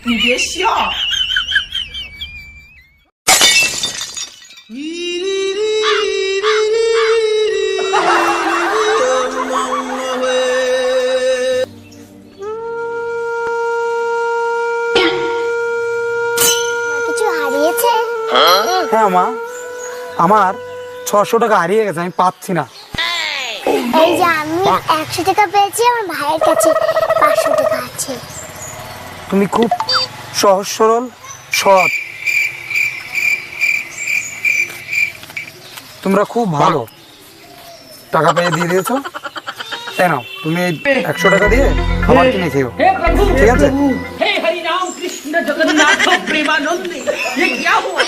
你别笑。কিছু হারিয়েছে? হ্যাঁ মা, আমার 600 টাকা হারিয়ে গেছে, আমি পাচ্ছি না। এই যে আমি 100 টাকা পেয়েছি, আমার ভাইয়ের কাছে 500 টাকা আছে। তুমি খুব সহজ সরল সৎ, তোমরা খুব ভালো। টাকা পেয়ে দিয়ে দিয়েছো, তাই নাও তুমি এই 100 টাকা দিয়ে খাবার কিনে খেও, ঠিক আছে? हे हरि राम कृष्ण जगन्नाथ प्रेमानंद ये क्या हुआ